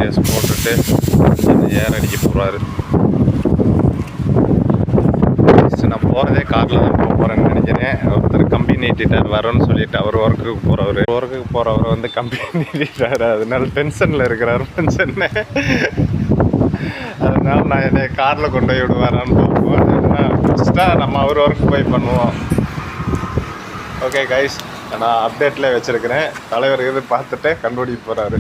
Videos போட்டுட்டு ஏர் அடிக்க போகிறாரு. நான் போகிறதே காரில் தான் போகிறேன்னு நினைக்கிறேன். ஒருத்தர் கம்பி நீட்டிட்டார் வரோன்னு சொல்லிட்டு அவர் ஒர்க்குக்கு போகிறவர் வந்து கம்பி நீட்டிட்டார். அதனால டென்ஷனில் இருக்கிறார் மனுஷன்னு. அதனால நான் என்னை காரில் கொண்டு போய் விடுவாரான்னு பார்ப்போம். ஏன்னா ஃபஸ்ட்டாக நம்ம அவர் ஒர்க் போய் பண்ணுவோம். ஓகே கைஸ், நான் அப்டேட்டில் வச்சுருக்கிறேன். தலைவர் இது பார்த்துட்டு கண்டுபிடிக்க போகிறாரு.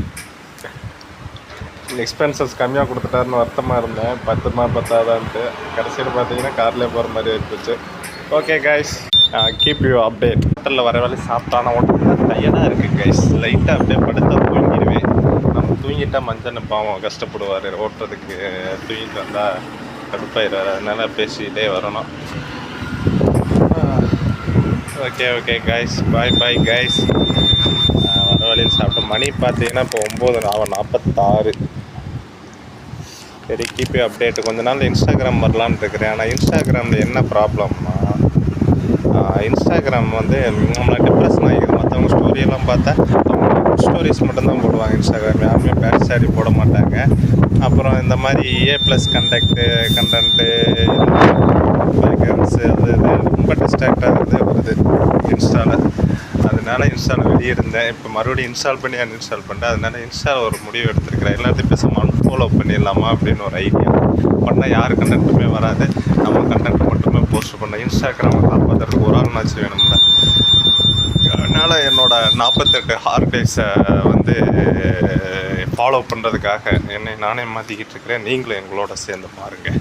எக்ஸ்பென்சஸ் கம்மியாக கொடுத்துட்டாருன்னு வருத்தமாக இருந்தேன். 10 பத்தாதான்ட்டு கடைசியில் பார்த்தீங்கன்னா கார்லேயே போகிற மாதிரி இருந்துச்சு. Okay guys, keep you update. ஹோட்டலில் வர வேலை சாப்பிட்டான உடனே டயர்டாக இருக்குது கைஸ். லைட்டாக அப்படியே படுத்தா தூங்கிடுவேன். நம்ம தூங்கிட்டால் மஞ்சள் பாவம் கஷ்டப்படுவார் ஓட்டுறதுக்கு. தூங்கிட்டு வந்தால் கடுப்பாயிடுவார். அதனால் பேசிகிட்டே வரணும். Okay guys, bye guys. வர வழியில் சாப்பிட்டோம். மணி பார்த்தீங்கன்னா இப்போ 9:46. சரி, கீப் அப்டேட். கொஞ்ச நாள் இன்ஸ்டாகிராம் வரலான்னு இருக்கிறேன். ஆனால் இன்ஸ்டாகிராமில் என்ன ப்ராப்ளம்னா, இன்ஸ்டாகிராம் வந்து நம்மளை டிப்ரெஷன் ஆகிடுது. மற்றவங்க ஸ்டோரியெல்லாம் பார்த்தா ஸ்டோரிஸ் மட்டும்தான் போடுவாங்க. இன்ஸ்டாகிராம் யாருமே பேட் போட மாட்டாங்க. அப்புறம் இந்த மாதிரி A+ கண்டென்ட்டு பேக்ரவுண்ட்ஸு அது ரொம்ப டிஸ்ட்ராக்டாக வருது இன்ஸ்டாவில். அதனால இன்ஸ்டாவில் வெளியே இருந்தேன். இப்போ மறுபடியும் இன்ஸ்டால் பண்ணி அன்இன்ஸ்டால் பண்ணிட்டேன். அதனால இன்ஸ்டாவில் ஒரு முடிவு எடுத்துருக்கிறேன். எல்லாத்தையும் பேசாமல் அன்ஃபாலோ பண்ணிடலாமா அப்படின்னு ஒரு ஐடியா பண்ணால் யார் கண்டென்ட்டுமே வராது. நம்ம கண்டென்ட் மட்டுமே போஸ்ட் பண்ண. இன்ஸ்டாகிராமை காப்பாற்றுறதுக்கு ஒரு ஆள்னாச்சும் வேணும்ல. அதனால் என்னோடய 48 ஹார்ட் டேஸை வந்து ஃபாலோ பண்ணுறதுக்காக என்னை நானே மாற்றிக்கிட்டு இருக்கிறேன். நீங்களும் எங்களோட சேர்ந்து பாருங்கள்.